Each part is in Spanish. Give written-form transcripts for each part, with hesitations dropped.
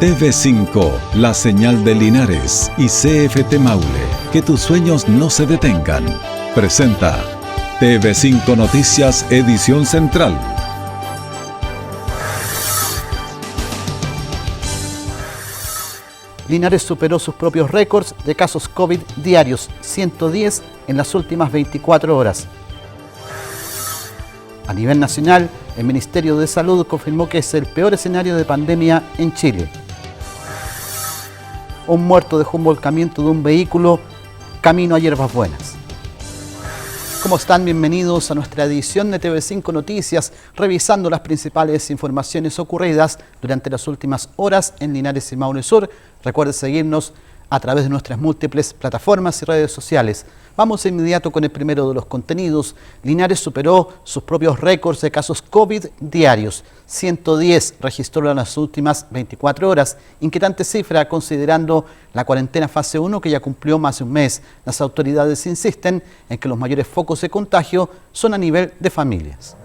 TV5, la señal de Linares y CFT Maule. Que tus sueños no se detengan. Presenta TV5 Noticias, edición central. Linares superó sus propios récords de casos COVID diarios, 110 en las últimas 24 horas. A nivel nacional, el Ministerio de Salud confirmó que es el peor escenario de pandemia en Chile. Un muerto dejó un volcamiento de un vehículo camino a Hierbas Buenas. ¿Cómo están? Bienvenidos a nuestra edición de TV5 Noticias, revisando las principales informaciones ocurridas durante las últimas horas en Linares y Maule Sur. Recuerde seguirnos a través de nuestras múltiples plataformas y redes sociales. Vamos de inmediato con el primero de los contenidos. Linares superó sus propios récords de casos COVID diarios. 110 registró en las últimas 24 horas. Inquietante cifra considerando la cuarentena fase 1 que ya cumplió más de un mes. Las autoridades insisten en que los mayores focos de contagio son a nivel de familias.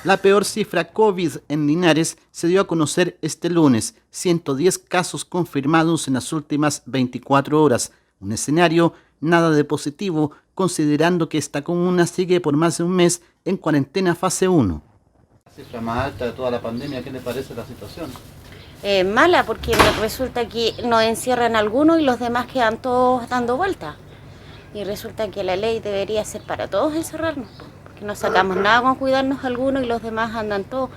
La peor cifra COVID en Linares se dio a conocer este lunes. 110 casos confirmados en las últimas 24 horas. Un escenario nada de positivo, considerando que esta comuna sigue por más de un mes en cuarentena fase 1. La cifra más alta de toda la pandemia, ¿qué le parece la situación? Mala, porque resulta que nos encierran algunos y los demás quedan todos dando vueltas. Y resulta que la ley debería ser para todos encerrarnos, porque no sacamos nada con cuidarnos algunos y los demás andan todos.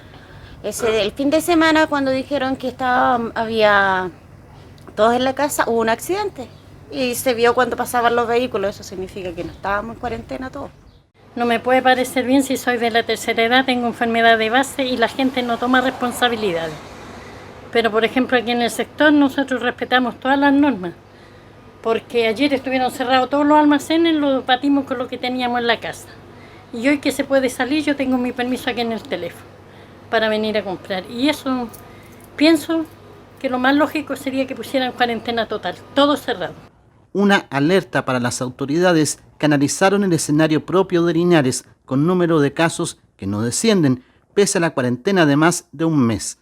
El fin de semana, cuando dijeron que había todos en la casa, hubo un accidente. Y se vio cuando pasaban los vehículos, eso significa que no estábamos en cuarentena todos. No me puede parecer bien si soy de la tercera edad, tengo enfermedad de base y la gente no toma responsabilidades. Pero por ejemplo aquí en el sector nosotros respetamos todas las normas. Porque ayer estuvieron cerrados todos los almacenes, los batimos con lo que teníamos en la casa. Y hoy que se puede salir, yo tengo mi permiso aquí en el teléfono para venir a comprar. Y eso pienso que lo más lógico sería que pusieran cuarentena total, todo cerrado. Una alerta para las autoridades que analizaron el escenario propio de Linares con número de casos que no descienden, pese a la cuarentena de más de un mes.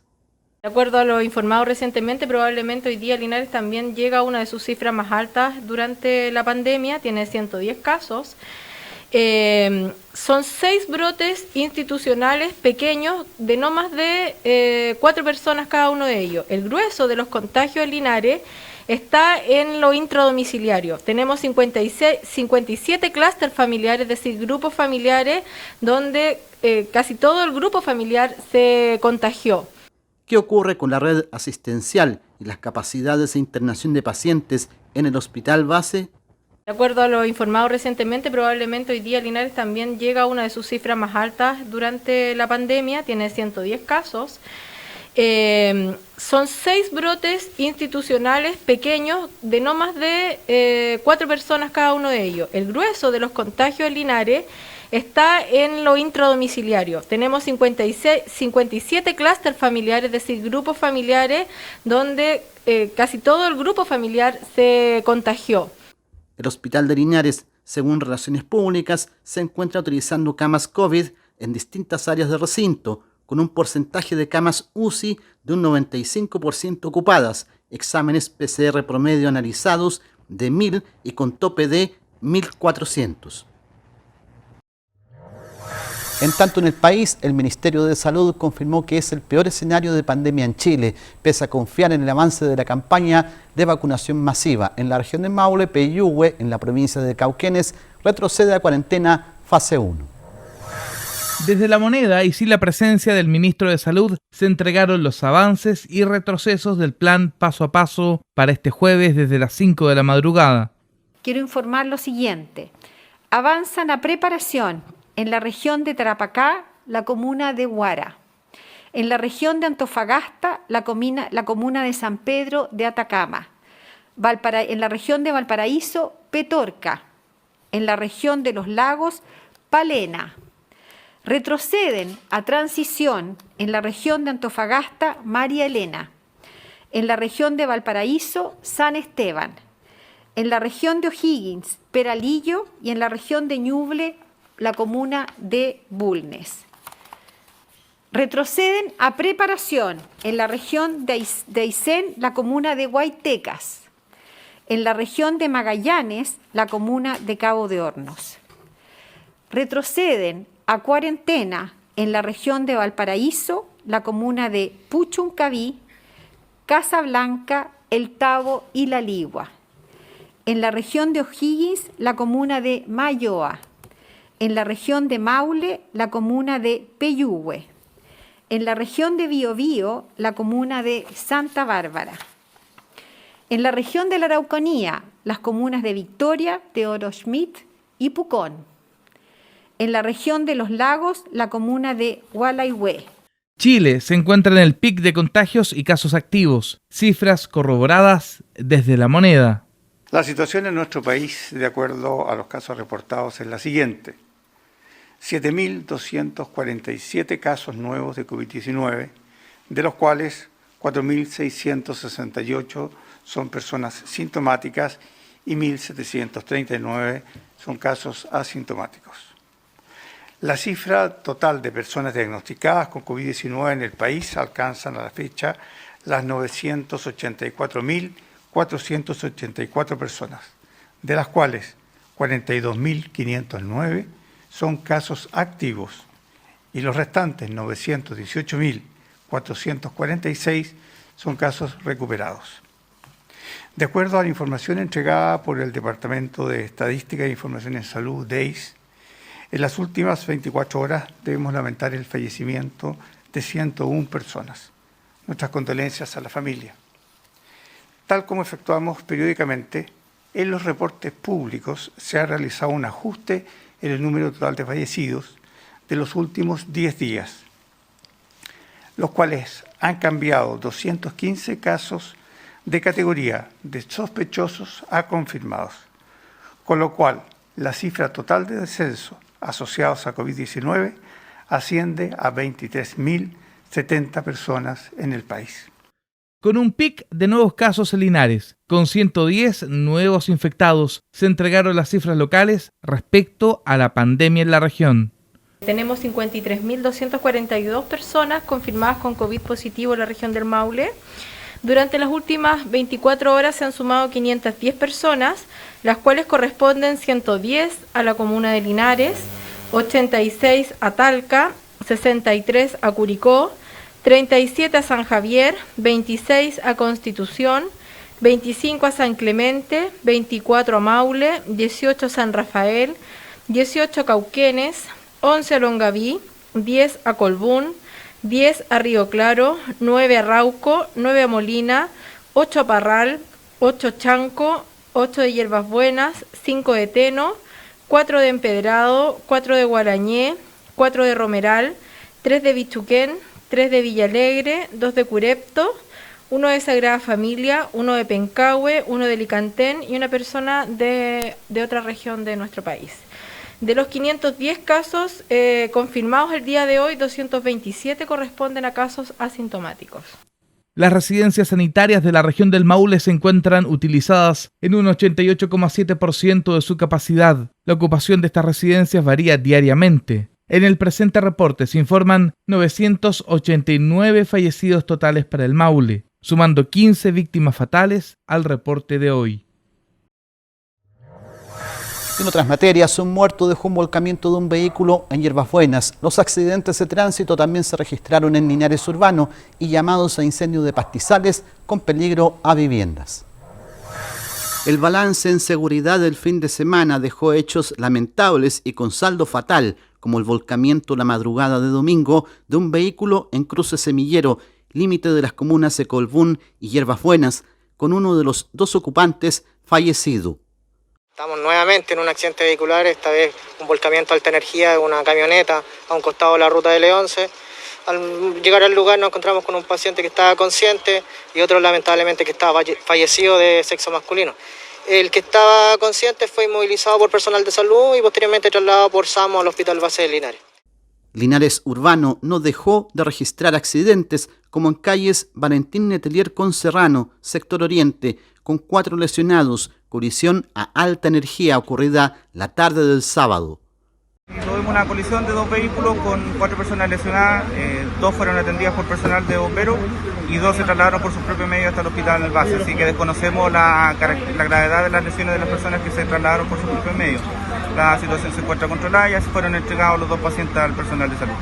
De acuerdo a lo informado recientemente, probablemente hoy día Linares también llega a una de sus cifras más altas durante la pandemia, tiene 110 casos. Son 6 brotes institucionales pequeños de no más de 4 personas cada uno de ellos. El grueso de los contagios en Linares está en lo intradomiciliario. Tenemos 57 clústeres familiares, es decir, grupos familiares donde casi todo el grupo familiar se contagió. ¿Qué ocurre con la red asistencial y las capacidades de internación de pacientes en el hospital base? De acuerdo a lo informado recientemente, probablemente hoy día Linares también llega a una de sus cifras más altas durante la pandemia, tiene 110 casos. Son 6 brotes institucionales pequeños de no más de 4 personas cada uno de ellos. El grueso de los contagios en Linares está en lo intradomiciliario. Tenemos 57 clústeres familiares, es decir, grupos familiares donde casi todo el grupo familiar se contagió. El hospital de Linares, según Relaciones Públicas, se encuentra utilizando camas COVID en distintas áreas del recinto, con un porcentaje de camas UCI de un 95% ocupadas, exámenes PCR promedio analizados de 1000 y con tope de 1400. En tanto, en el país, el Ministerio de Salud confirmó que es el peor escenario de pandemia en Chile, pese a confiar en el avance de la campaña de vacunación masiva. En la región de Maule, Peyúgue, en la provincia de Cauquenes, retrocede a cuarentena fase 1. Desde La Moneda y sin la presencia del ministro de Salud, se entregaron los avances y retrocesos del plan paso a paso para este jueves desde las 5 de la madrugada. Quiero informar lo siguiente. Avanza la preparación en la región de Tarapacá, la comuna de Huara. En la región de Antofagasta, la comuna de San Pedro de Atacama. En la región de Valparaíso, Petorca. En la región de Los Lagos, Palena. Retroceden a transición en la región de Antofagasta, María Elena. En la región de Valparaíso, San Esteban. En la región de O'Higgins, Peralillo. Y en la región de Ñuble, la comuna de Bulnes. Retroceden a preparación en la región de Aysén, la comuna de Guaytecas. En la región de Magallanes, la comuna de Cabo de Hornos. Retroceden a cuarentena en la región de Valparaíso, la comuna de Puchuncaví, Casablanca, El Tabo y La Ligua. En la región de O'Higgins, la comuna de Mayoa. En la región de Maule, la comuna de Peyúgue. En la región de Biobío, la comuna de Santa Bárbara. En la región de la Araucanía, las comunas de Victoria, Teodoro Schmidt y Pucón. En la región de los lagos, la comuna de Gualeguay. Chile se encuentra en el pic de contagios y casos activos, cifras corroboradas desde La Moneda. La situación en nuestro país, de acuerdo a los casos reportados, es la siguiente. 7.247 casos nuevos de COVID-19, de los cuales 4.668 son personas sintomáticas y 1.739 son casos asintomáticos. La cifra total de personas diagnosticadas con COVID-19 en el país alcanzan a la fecha las 984.484 personas, de las cuales 42.509 son casos activos y los restantes 918.446 son casos recuperados. De acuerdo a la información entregada por el Departamento de Estadística e Información en Salud, DEIS, en las últimas 24 horas debemos lamentar el fallecimiento de 101 personas. Nuestras condolencias a la familia. Tal como efectuamos periódicamente, en los reportes públicos se ha realizado un ajuste en el número total de fallecidos de los últimos 10 días, los cuales han cambiado 215 casos de categoría de sospechosos a confirmados, con lo cual la cifra total de descenso asociados a COVID-19 asciende a 23.070 personas en el país. Con un pic de nuevos casos en Linares, con 110 nuevos infectados, se entregaron las cifras locales respecto a la pandemia en la región. Tenemos 53.242 personas confirmadas con COVID positivo en la región del Maule. Durante las últimas 24 horas se han sumado 510 personas, las cuales corresponden 110 a la comuna de Linares, 86 a Talca, 63 a Curicó, 37 a San Javier, 26 a Constitución, 25 a San Clemente, 24 a Maule, 18 a San Rafael, 18 a Cauquenes, 11 a Longaví, 10 a Colbún, 10 a Río Claro, 9 a Rauco, 9 a Molina, 8 a Parral, 8 a Chanco, 8 de Hierbas Buenas, 5 de Teno, 4 de Empedrado, 4 de Guarañé, 4 de Romeral, 3 de Bichuquén, 3 de Villalegre, 2 de Curepto, 1 de Sagrada Familia, 1 de Pencahue, 1 de Licantén y una persona de otra región de nuestro país. De los 510 casos confirmados el día de hoy, 227 corresponden a casos asintomáticos. Las residencias sanitarias de la región del Maule se encuentran utilizadas en un 88,7% de su capacidad. La ocupación de estas residencias varía diariamente. En el presente reporte se informan 989 fallecidos totales para el Maule, sumando 15 víctimas fatales al reporte de hoy. En otras materias, un muerto dejó un volcamiento de un vehículo en Hierbas Buenas. Los accidentes de tránsito también se registraron en Linares Urbano y llamados a incendio de pastizales con peligro a viviendas. El balance en seguridad del fin de semana dejó hechos lamentables y con saldo fatal, como el volcamiento la madrugada de domingo de un vehículo en Cruce Semillero, límite de las comunas de Colbún y Hierbas Buenas, con uno de los dos ocupantes fallecido. Estamos nuevamente en un accidente vehicular, esta vez un volcamiento de alta energía de una camioneta a un costado de la ruta del E11. Al llegar al lugar nos encontramos con un paciente que estaba consciente y otro lamentablemente que estaba fallecido de sexo masculino. El que estaba consciente fue inmovilizado por personal de salud y posteriormente trasladado por SAMU al Hospital Base de Linares. Linares Urbano no dejó de registrar accidentes como en calles Valentín Letelier con Serrano, sector oriente, con 4 lesionados, colisión a alta energía ocurrida la tarde del sábado. Tuvimos una colisión de 2 vehículos con 4 personas lesionadas, 2 fueron atendidas por personal de bomberos y 2 se trasladaron por sus propios medios hasta el hospital base, así que desconocemos la gravedad de las lesiones de las personas que se trasladaron por sus propios medios. La situación se encuentra controlada y ya se fueron entregados los 2 pacientes al personal de salud.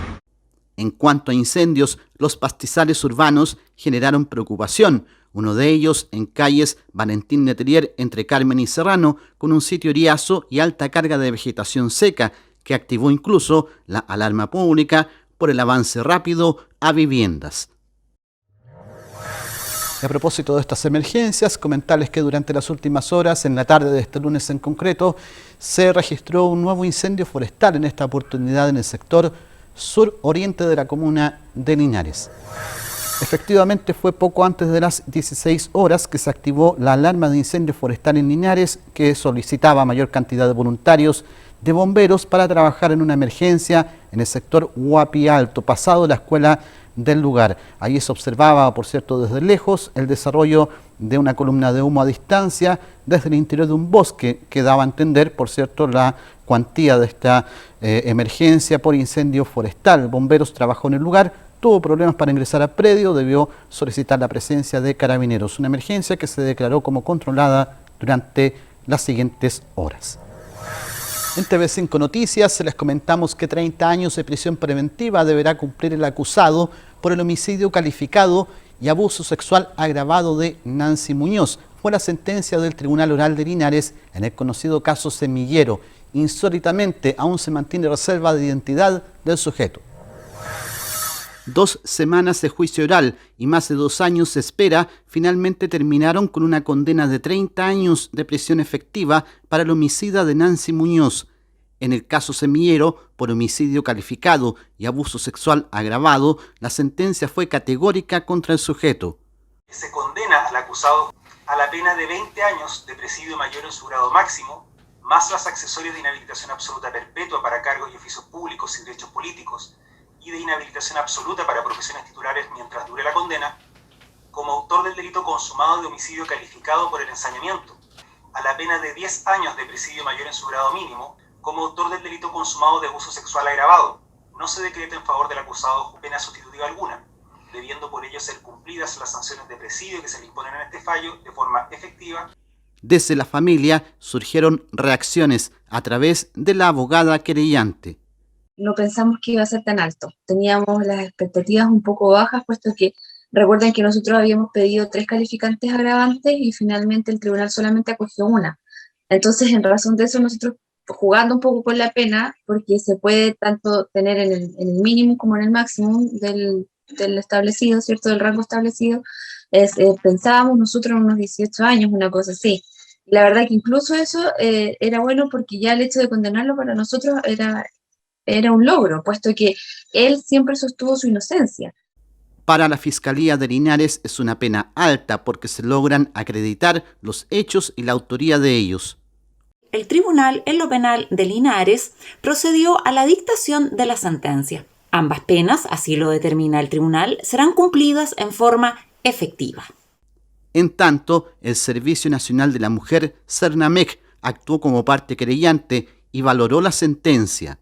En cuanto a incendios, los pastizales urbanos generaron preocupación. Uno de ellos en calles Valentín Letelier entre Carmen y Serrano, con un sitio eriazo y alta carga de vegetación seca, que activó incluso la alarma pública por el avance rápido a viviendas. Y a propósito de estas emergencias, comentarles que durante las últimas horas, en la tarde de este lunes en concreto, se registró un nuevo incendio forestal, en esta oportunidad en el sector sur-oriente de la comuna de Linares. Efectivamente, fue poco antes de las 16 horas que se activó la alarma de incendio forestal en Linares, que solicitaba mayor cantidad de voluntarios de bomberos para trabajar en una emergencia en el sector Huapi Alto, pasado la escuela del lugar. Allí se observaba, por cierto, desde lejos el desarrollo de una columna de humo a distancia desde el interior de un bosque, que daba a entender, por cierto, la cuantía de esta emergencia por incendio forestal. Bomberos trabajó en el lugar, tuvo problemas para ingresar al predio, debió solicitar la presencia de carabineros. Una emergencia que se declaró como controlada durante las siguientes horas. En TV5 Noticias les comentamos que 30 años de prisión preventiva deberá cumplir el acusado por el homicidio calificado y abuso sexual agravado de Nancy Muñoz. Fue la sentencia del Tribunal Oral de Linares en el conocido caso Semillero. Insólitamente, aún se mantiene reserva de identidad del sujeto. 2 semanas de juicio oral y más de 2 años de espera finalmente terminaron con una condena de 30 años de prisión efectiva para el homicida de Nancy Muñoz. En el caso Semillero, por homicidio calificado y abuso sexual agravado, la sentencia fue categórica contra el sujeto. Se condena al acusado a la pena de 20 años de presidio mayor en su grado máximo, más las accesorias de inhabilitación absoluta perpetua para cargos y oficios públicos y derechos políticos, y de inhabilitación absoluta para profesiones titulares mientras dure la condena, como autor del delito consumado de homicidio calificado por el ensañamiento, a la pena de 10 años de presidio mayor en su grado mínimo, como autor del delito consumado de abuso sexual agravado. No se decreta en favor del acusado pena sustitutiva alguna, debiendo por ello ser cumplidas las sanciones de presidio que se le imponen en este fallo de forma efectiva. Desde la familia surgieron reacciones a través de la abogada querellante. No pensamos que iba a ser tan alto. Teníamos las expectativas un poco bajas, puesto que recuerden que nosotros habíamos pedido 3 calificantes agravantes y finalmente el tribunal solamente acogió una. Entonces, en razón de eso, nosotros jugando un poco con la pena, porque se puede tanto tener en el mínimo como en el máximo del establecido, ¿cierto? Del rango establecido, pensábamos nosotros en unos 18 años, una cosa así. La verdad que incluso eso era bueno, porque ya el hecho de condenarlo para nosotros era un logro, puesto que él siempre sostuvo su inocencia. Para la Fiscalía de Linares es una pena alta porque se logran acreditar los hechos y la autoría de ellos. El tribunal en lo penal de Linares procedió a la dictación de la sentencia. Ambas penas, así lo determina el tribunal, serán cumplidas en forma efectiva. En tanto, el Servicio Nacional de la Mujer, Cernamec, actuó como parte querellante y valoró la sentencia.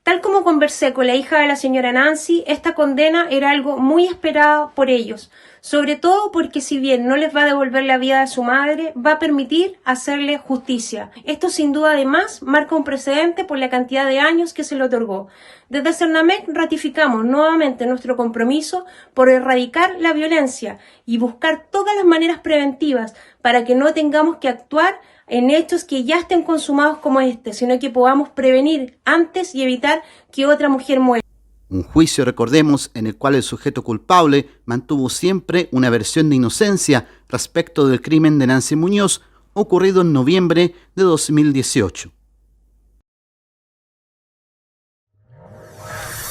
Tal como conversé con la hija de la señora Nancy, esta condena era algo muy esperado por ellos, sobre todo porque si bien no les va a devolver la vida de su madre, va a permitir hacerle justicia. Esto sin duda además marca un precedente por la cantidad de años que se le otorgó. Desde Cernamec ratificamos nuevamente nuestro compromiso por erradicar la violencia y buscar todas las maneras preventivas para que no tengamos que actuar en hechos que ya estén consumados como este, sino que podamos prevenir antes y evitar que otra mujer muera. Un juicio, recordemos, en el cual el sujeto culpable mantuvo siempre una versión de inocencia respecto del crimen de Nancy Muñoz, ocurrido en noviembre de 2018.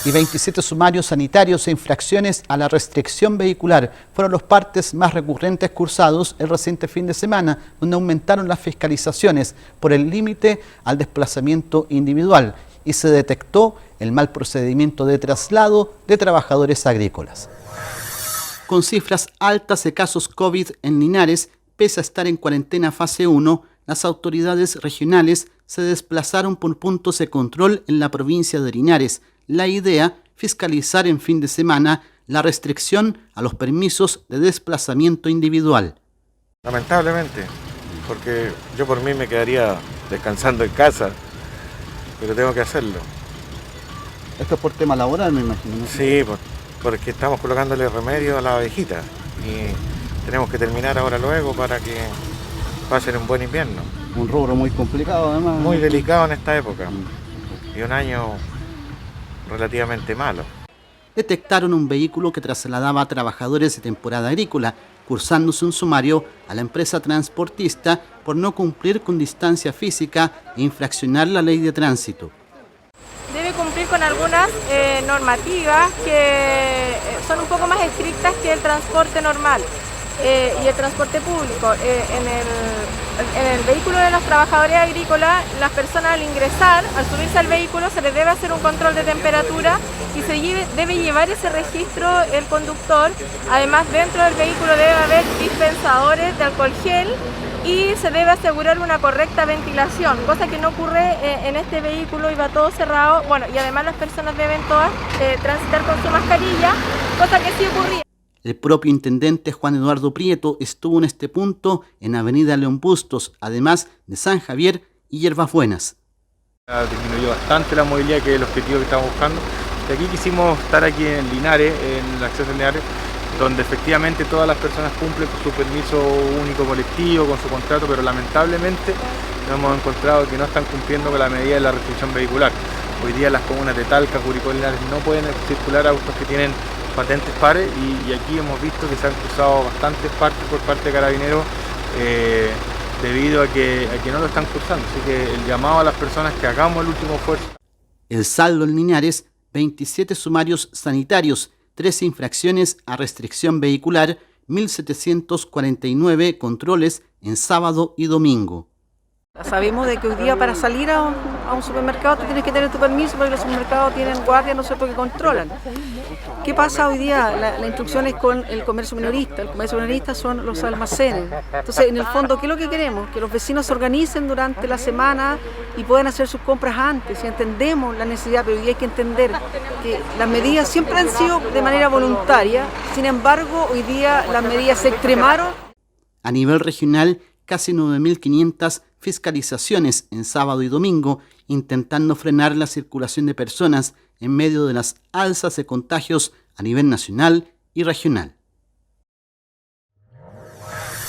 Y 27 sumarios sanitarios e infracciones a la restricción vehicular fueron los partes más recurrentes cursados el reciente fin de semana, donde aumentaron las fiscalizaciones por el límite al desplazamiento individual y se detectó el mal procedimiento de traslado de trabajadores agrícolas. Con cifras altas de casos COVID en Linares, pese a estar en cuarentena fase 1, las autoridades regionales se desplazaron por puntos de control en la provincia de Linares. La idea, fiscalizar en fin de semana la restricción a los permisos de desplazamiento individual. Lamentablemente, porque yo por mí me quedaría descansando en casa, pero tengo que hacerlo. Esto es por tema laboral, me imagino, ¿no? Sí, porque estamos colocándole remedio a la abejita y tenemos que terminar ahora luego para que pasen un buen invierno. Un rubro muy complicado además. Muy delicado en esta época y un año relativamente malo. Detectaron un vehículo que trasladaba a trabajadores de temporada agrícola, cursándose un sumario a la empresa transportista por no cumplir con distancia física e infraccionar la ley de tránsito. Debe cumplir con algunas normativas que son un poco más estrictas que el transporte normal y el transporte público. En el vehículo de los trabajadores agrícolas, las personas al ingresar, al subirse al vehículo, se les debe hacer un control de temperatura y se debe llevar ese registro el conductor. Además, dentro del vehículo debe haber dispensadores de alcohol gel y se debe asegurar una correcta ventilación, cosa que no ocurre en este vehículo y va todo cerrado. Bueno, y además las personas deben todas transitar con su mascarilla, cosa que sí ocurría. El propio intendente Juan Eduardo Prieto estuvo en este punto en Avenida León Bustos, además de San Javier y Hierbas Buenas. Ha disminuido bastante la movilidad, que es el objetivo que estamos buscando. De aquí quisimos estar aquí en Linares, en el acceso a Linares, donde efectivamente todas las personas cumplen con su permiso único colectivo, con su contrato, pero lamentablemente nos hemos encontrado que no están cumpliendo con la medida de la restricción vehicular. Hoy día las comunas de Talca, Curicó y Linares no pueden circular autos que tienen patentes pares y aquí hemos visto que se han cruzado bastantes partes por parte de Carabineros debido a que no lo están cruzando. Así que el llamado a las personas que hagamos el último esfuerzo. El saldo en Linares, 27 sumarios sanitarios, 13 infracciones a restricción vehicular, 1.749 controles en sábado y domingo. Sabemos de que hoy día para salir a un supermercado tú tienes que tener tu permiso porque los supermercados tienen guardias, no sé por qué controlan. ¿Qué pasa hoy día? La instrucción es con el comercio minorista. El comercio minorista son los almacenes. Entonces, en el fondo, ¿qué es lo que queremos? Que los vecinos se organicen durante la semana y puedan hacer sus compras antes. Y entendemos la necesidad, pero hoy día hay que entender que las medidas siempre han sido de manera voluntaria. Sin embargo, hoy día las medidas se extremaron. A nivel regional, casi 9.500 fiscalizaciones en sábado y domingo, intentando frenar la circulación de personas en medio de las alzas de contagios a nivel nacional y regional.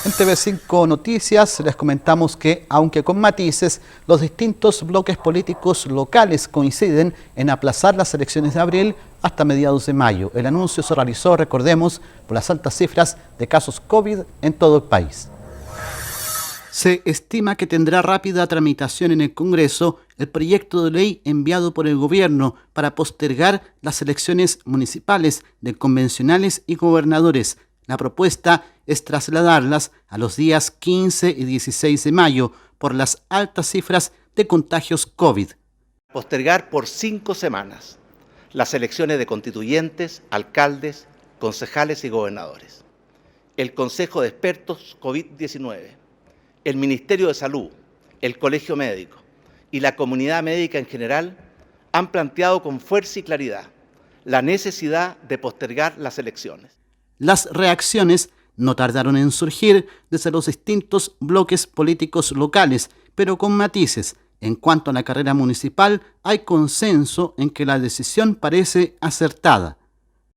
En TV5 Noticias les comentamos que, aunque con matices, los distintos bloques políticos locales coinciden en aplazar las elecciones de abril hasta mediados de mayo. El anuncio se realizó, recordemos, por las altas cifras de casos COVID en todo el país. Se estima que tendrá rápida tramitación en el Congreso el proyecto de ley enviado por el gobierno para postergar las elecciones municipales de convencionales y gobernadores. La propuesta es trasladarlas a los días 15 y 16 de mayo por las altas cifras de contagios COVID. Postergar por 5 semanas las elecciones de constituyentes, alcaldes, concejales y gobernadores. El Consejo de Expertos COVID-19. El Ministerio de Salud, el Colegio Médico y la comunidad médica en general han planteado con fuerza y claridad la necesidad de postergar las elecciones. Las reacciones no tardaron en surgir desde los distintos bloques políticos locales, pero con matices. En cuanto a la carrera municipal, hay consenso en que la decisión parece acertada.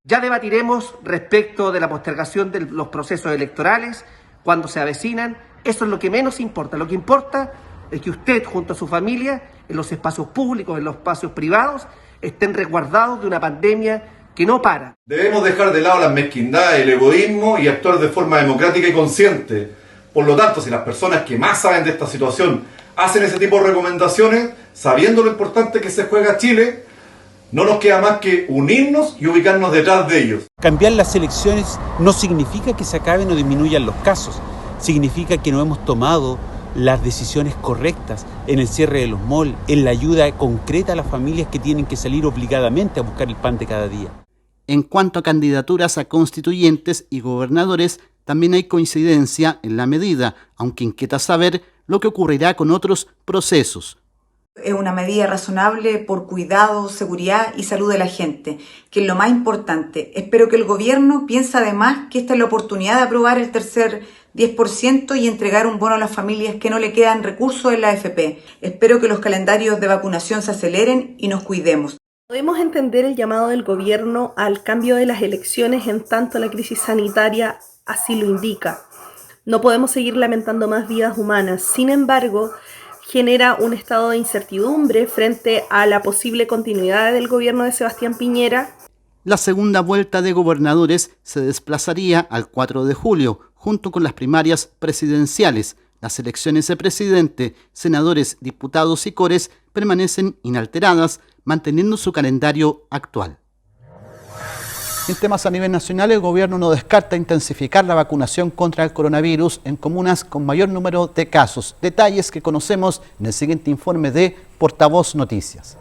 Ya debatiremos respecto de la postergación de los procesos electorales cuando se avecinan. Eso es lo que menos importa. Lo que importa es que usted, junto a su familia, en los espacios públicos, en los espacios privados, estén resguardados de una pandemia que no para. Debemos dejar de lado las mezquindades, el egoísmo y actuar de forma democrática y consciente. Por lo tanto, si las personas que más saben de esta situación hacen ese tipo de recomendaciones, sabiendo lo importante que se juega Chile, no nos queda más que unirnos y ubicarnos detrás de ellos. Cambiar las elecciones no significa que se acaben o disminuyan los casos. Significa que no hemos tomado las decisiones correctas en el cierre de los malls, en la ayuda concreta a las familias que tienen que salir obligadamente a buscar el pan de cada día. En cuanto a candidaturas a constituyentes y gobernadores, también hay coincidencia en la medida, aunque inquieta saber lo que ocurrirá con otros procesos. Es una medida razonable por cuidado, seguridad y salud de la gente, que es lo más importante. Espero que el gobierno piense además que esta es la oportunidad de aprobar el tercer 10% y entregar un bono a las familias que no le quedan recursos en la AFP. Espero que los calendarios de vacunación se aceleren y nos cuidemos. Podemos entender el llamado del gobierno al cambio de las elecciones en tanto la crisis sanitaria así lo indica. No podemos seguir lamentando más vidas humanas. Sin embargo, genera un estado de incertidumbre frente a la posible continuidad del gobierno de Sebastián Piñera. La segunda vuelta de gobernadores se desplazaría al 4 de julio, junto con las primarias presidenciales. Las elecciones de presidente, senadores, diputados y cores permanecen inalteradas, manteniendo su calendario actual. En temas a nivel nacional, el gobierno no descarta intensificar la vacunación contra el coronavirus en comunas con mayor número de casos. Detalles que conocemos en el siguiente informe de Portavoz Noticias.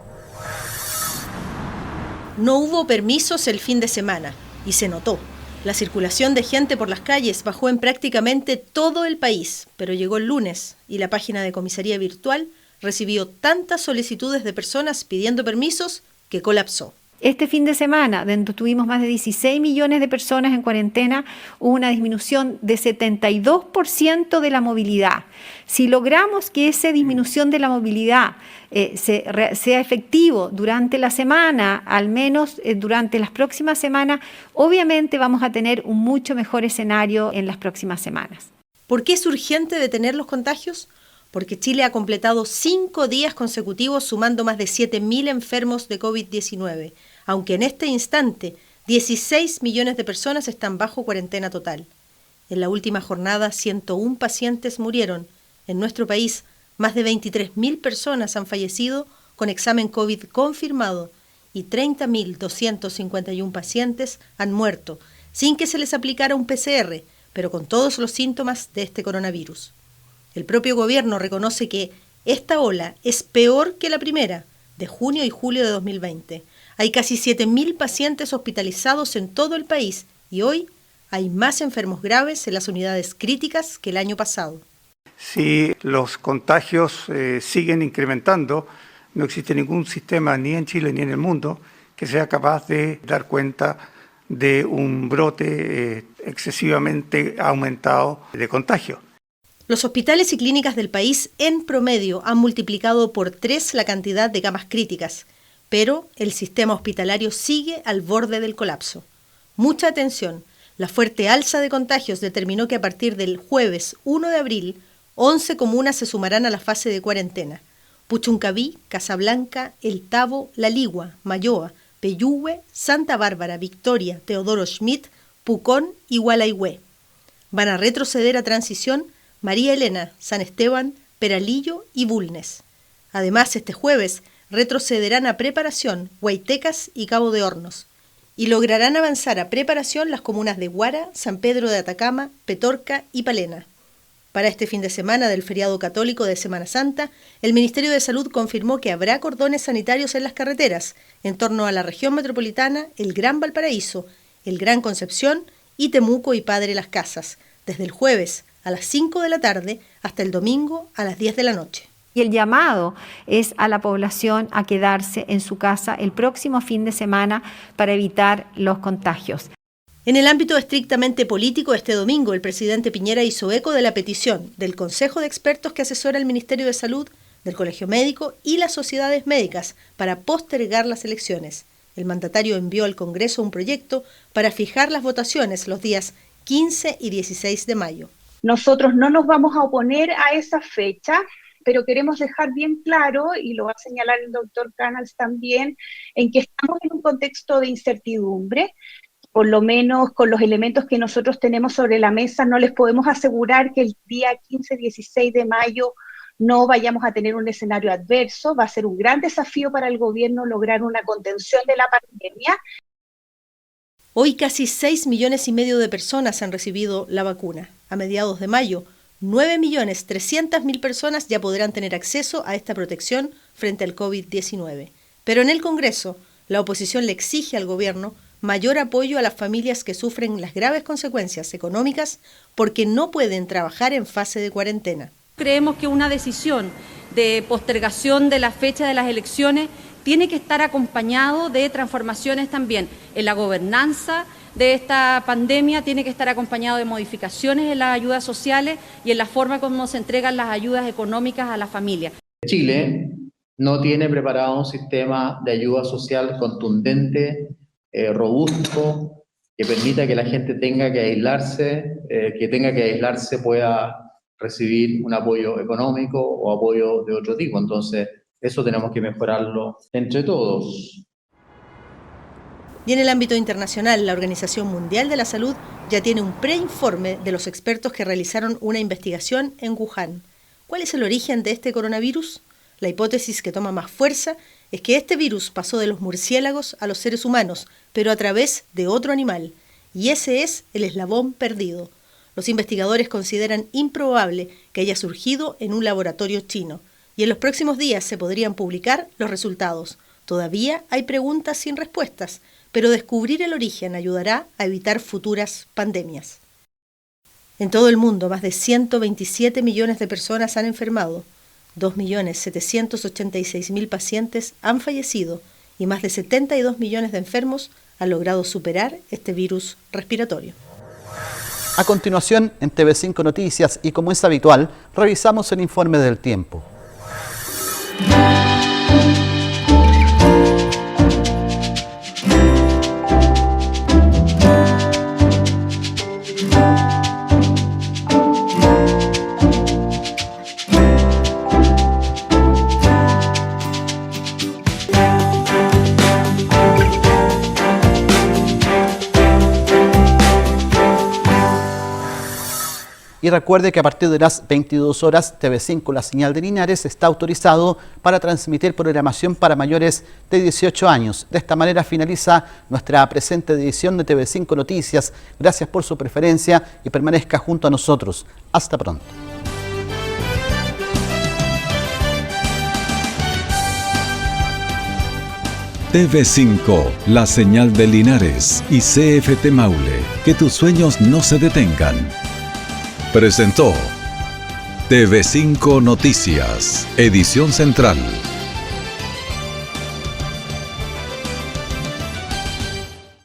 No hubo permisos el fin de semana y se notó. La circulación de gente por las calles bajó en prácticamente todo el país, pero llegó el lunes y la página de comisaría virtual recibió tantas solicitudes de personas pidiendo permisos que colapsó. Este fin de semana, donde tuvimos más de 16 millones de personas en cuarentena, hubo una disminución de 72% de la movilidad. Si logramos que esa disminución de la movilidad sea efectivo durante la semana, al menos durante las próximas semanas, obviamente vamos a tener un mucho mejor escenario en las próximas semanas. ¿Por qué es urgente detener los contagios? Porque Chile ha completado 5 días consecutivos sumando más de 7.000 enfermos de COVID-19, aunque en este instante 16 millones de personas están bajo cuarentena total. En la última jornada, 101 pacientes murieron. En nuestro país, más de 23.000 personas han fallecido con examen COVID confirmado y 30.251 pacientes han muerto, sin que se les aplicara un PCR, pero con todos los síntomas de este coronavirus. El propio gobierno reconoce que esta ola es peor que la primera, de junio y julio de 2020. Hay casi 7.000 pacientes hospitalizados en todo el país y hoy hay más enfermos graves en las unidades críticas que el año pasado. Si los contagios siguen incrementando, no existe ningún sistema ni en Chile ni en el mundo que sea capaz de dar cuenta de un brote excesivamente aumentado de contagio. Los hospitales y clínicas del país en promedio han multiplicado por 3 la cantidad de camas críticas, pero el sistema hospitalario sigue al borde del colapso. Mucha atención, la fuerte alza de contagios determinó que a partir del jueves 1 de abril, 11 comunas se sumarán a la fase de cuarentena. Puchuncaví, Casablanca, El Tabo, La Ligua, Mayoa, Peyúgue, Santa Bárbara, Victoria, Teodoro Schmidt, Pucón y Gualaihue. Van a retroceder a transición María Elena, San Esteban, Peralillo y Bulnes. Además, este jueves retrocederán a Preparación, Huaytecas y Cabo de Hornos. Y lograrán avanzar a Preparación las comunas de Huara, San Pedro de Atacama, Petorca y Palena. Para este fin de semana del feriado católico de Semana Santa, el Ministerio de Salud confirmó que habrá cordones sanitarios en las carreteras en torno a la región metropolitana, el Gran Valparaíso, el Gran Concepción y Temuco y Padre Las Casas, desde el jueves a las 5 de la tarde hasta el domingo a las 10 de la noche. Y el llamado es a la población a quedarse en su casa el próximo fin de semana para evitar los contagios. En el ámbito estrictamente político, este domingo el presidente Piñera hizo eco de la petición del Consejo de Expertos que asesora al Ministerio de Salud, del Colegio Médico y las sociedades médicas para postergar las elecciones. El mandatario envió al Congreso un proyecto para fijar las votaciones los días 15 y 16 de mayo. Nosotros no nos vamos a oponer a esa fecha, pero queremos dejar bien claro, y lo va a señalar el doctor Canals también, en que estamos en un contexto de incertidumbre. Por lo menos con los elementos que nosotros tenemos sobre la mesa, no les podemos asegurar que el día 15-16 de mayo no vayamos a tener un escenario adverso. Va a ser un gran desafío para el gobierno lograr una contención de la pandemia. Hoy casi 6,5 millones de personas han recibido la vacuna. A mediados de mayo, 9.300.000 personas ya podrán tener acceso a esta protección frente al COVID-19. Pero en el Congreso, la oposición le exige al gobierno mayor apoyo a las familias que sufren las graves consecuencias económicas porque no pueden trabajar en fase de cuarentena. Creemos que una decisión de postergación de la fecha de las elecciones tiene que estar acompañado de transformaciones también en la gobernanza de esta pandemia, tiene que estar acompañado de modificaciones en las ayudas sociales y en la forma como se entregan las ayudas económicas a las familias. Chile no tiene preparado un sistema de ayuda social contundente, robusto, que permita que la gente tenga que aislarse, pueda recibir un apoyo económico o apoyo de otro tipo. Entonces, eso tenemos que mejorarlo entre todos. Y en el ámbito internacional, la Organización Mundial de la Salud ya tiene un preinforme de los expertos que realizaron una investigación en Wuhan. ¿Cuál es el origen de este coronavirus? La hipótesis que toma más fuerza es que este virus pasó de los murciélagos a los seres humanos, pero a través de otro animal. Y ese es el eslabón perdido. Los investigadores consideran improbable que haya surgido en un laboratorio chino. Y en los próximos días se podrían publicar los resultados. Todavía hay preguntas sin respuestas, pero descubrir el origen ayudará a evitar futuras pandemias. En todo el mundo, más de 127 millones de personas han enfermado, 2.786.000 pacientes han fallecido y más de 72 millones de enfermos han logrado superar este virus respiratorio. A continuación, en TV5 Noticias y como es habitual, revisamos el informe del tiempo. Y recuerde que a partir de las 22 horas, TV5 La Señal de Linares está autorizado para transmitir programación para mayores de 18 años. De esta manera finaliza nuestra presente edición de TV5 Noticias. Gracias por su preferencia y permanezca junto a nosotros. Hasta pronto. TV5, La Señal de Linares y CFT Maule. Que tus sueños no se detengan. Presentó TV5 Noticias, edición central.